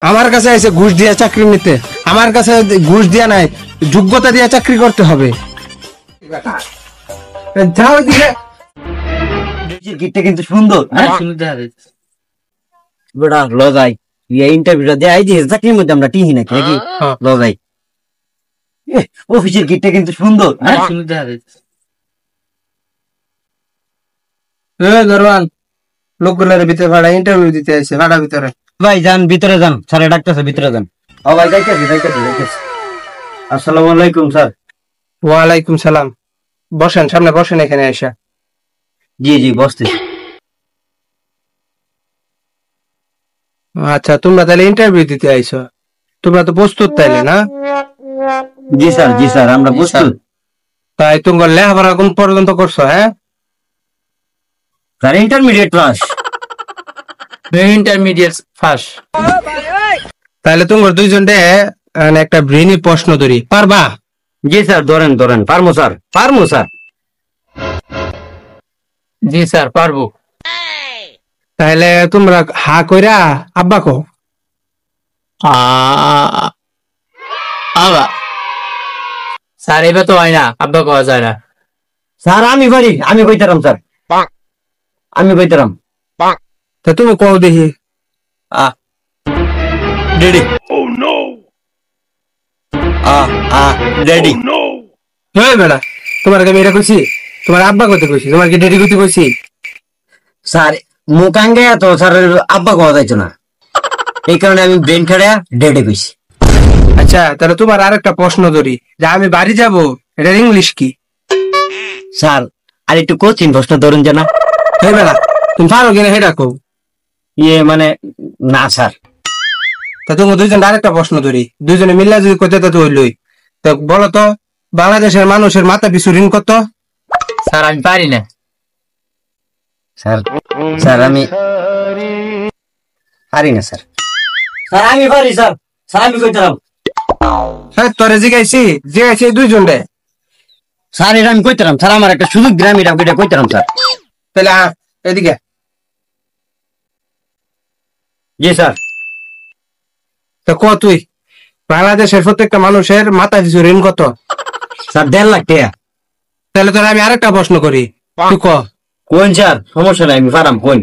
আমার কাছে এসে ঘুষ দিয়া চাকরি নিতে, আমার কাছে ঘুষ দিয়া নাই, যোগ্যতা দিয়া চাকরি করতে হবে। যাও দিকে গিটটা কিন্তু সুন্দর, হ্যাঁ বেটা লজাই ইন্টারভিউটা দেয় যে চাকরির মধ্যে আমরা টিহি নাকি নাকি লজাই অফিসের গিটটা কিন্তু সুন্দর, হ্যাঁ দরওয়ান লোকগুলার ভিতরে ভাড়া ইন্টারভিউ দিতে আসছে, ভাড়া ভিতরে। ভাই যান ভিতরে যান, স্যারে ডাকতেছে ভিতরে যান। ও ভাই যাইতেছি। আসসালামু আলাইকুম স্যার। ওয়ালাইকুম সালাম। বসেন, সামনে বসেন এখানে এসে। জি বসতেছি। আচ্ছা, তোমরা তাহলে ইন্টারভিউ দিতে আইছো, তোমরা তো প্রস্তুত তাইলে না? জি স্যার আমরা প্রস্তুত। তাই তোমার লেখাপড়া কোন পর্যন্ত করছো? হ্যাঁ স্যার ইন্টারমিডিয়েট ফার্স্ট। তাহলে তোমার দুইজনকে একটা ব্রেনি প্রশ্ন ধরি, পারবা? জি স্যার ধরেন পারমু স্যার। জি স্যার পারবো। তাহলে তোমরা হা কইরা আব্বা কো। আবা স্যার এবার তো হয় না, আব্বা কওয়া যায় না। স্যার আমি পারি, আমি কইতারাম স্যার, আমি কইতারাম। তা তুমি কও দেখি। ডেডি ডেডি হ্যাঁ বেড়া, তোমার আমি এটা কইছি? তোমার আব্বা কইতে কইছি? তোমার কি ডেডি কইতে কইছি? স্যার মুখাঙ্গে তো স্যার আব্বা কওয়া যাইতো না, এই কারণে আমি ব্রেন খেড়া ডেডি কইছি। আচ্ছা, তাহলে তোমার আরেকটা প্রশ্ন ধরি, যে আমি বাড়ি যাব, এটা ইংলিশ কি? স্যার আর একটু কোচিং প্রশ্ন ধরুন জানা। হ্যাঁ বেড়া, তুমি পারো কিনা সেটা কও। মানে না স্যার। তা তুমি দুইজন আরেকটা প্রশ্ন ধরি, দুইজনে মিল্লা যদি কইতে তো হইলই। তো বলো তো, বাংলাদেশের মানুষের মাথা পিছু ঋণ কত? স্যার আমি পারি না। স্যার আমি পারি না স্যার। স্যার আমি পারি স্যার, আমি কইতাম। হ্যাঁ তোরে জিগাইছি দুইজন রে। স্যার এটা আমি কইতাম স্যার, আমার একটা সুযোগ দিলাম, এটা কইতাম স্যার। তাহলে এদিকে। জি স্যার। তো ক তুই, বাংলাদেশের প্রত্যেকটা মানুষের মাথা পিছু ঋণ কত? স্যার 1.5 লাখ টাকা। তাহলে তোর আমি আরেকটা প্রশ্ন করি, তুই ক। কোন স্যার? সমস্যা নাই, আমি পারাম। কোন?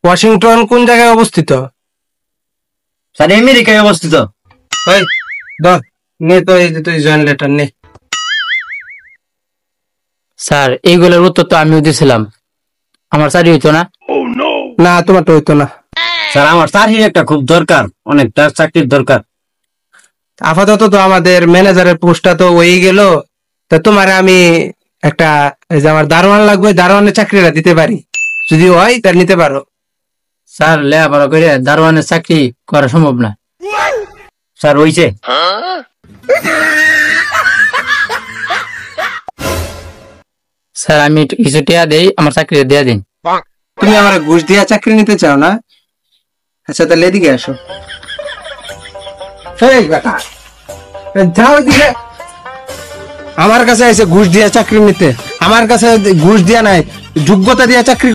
ওয়াশিংটন কোন জায়গায় অবস্থিত? স্যার আমেরিকায় অবস্থিত। ওই ধর, নে তো এই যে তুই জয়েন লেটার নে। স্যার এইগুলোর উত্তর তো আমিও দিয়েছিলাম, আমার চাকরি হইতো না। না, তোমার তো হইতো না। স্যার আমার চাকরির একটা খুব দরকার, অনেকটা চাকরির দরকার। আপাতত তো আমাদের ম্যানেজারের পোস্টটা তো হয়ে গেল। তা তোমার আমি একটা, এই যে আমার দারোয়ান লাগবে, দারোয়ানের চাকরিটা দিতে পারি, যদি হয় তার নিতে পারো। স্যার লেখাপড়া করে দারোয়ানের চাকরি করা সম্ভব না। স্যার হইছে। স্যার আমি কিছু টাকা দেই, আমার চাকরি দেয়া দিন। তুমি আমার ঘুষ দিয়া চাকরি নিতে চাও না? আচ্ছা তাহলে এদিকে আসো। এই বেটা, যাও এদিকে। আমার কাছে এসে ঘুষ দিয়া চাকরি নিতে, আমার কাছে ঘুষ দিয়া নাই, যোগ্যতা দিয়া চাকরি।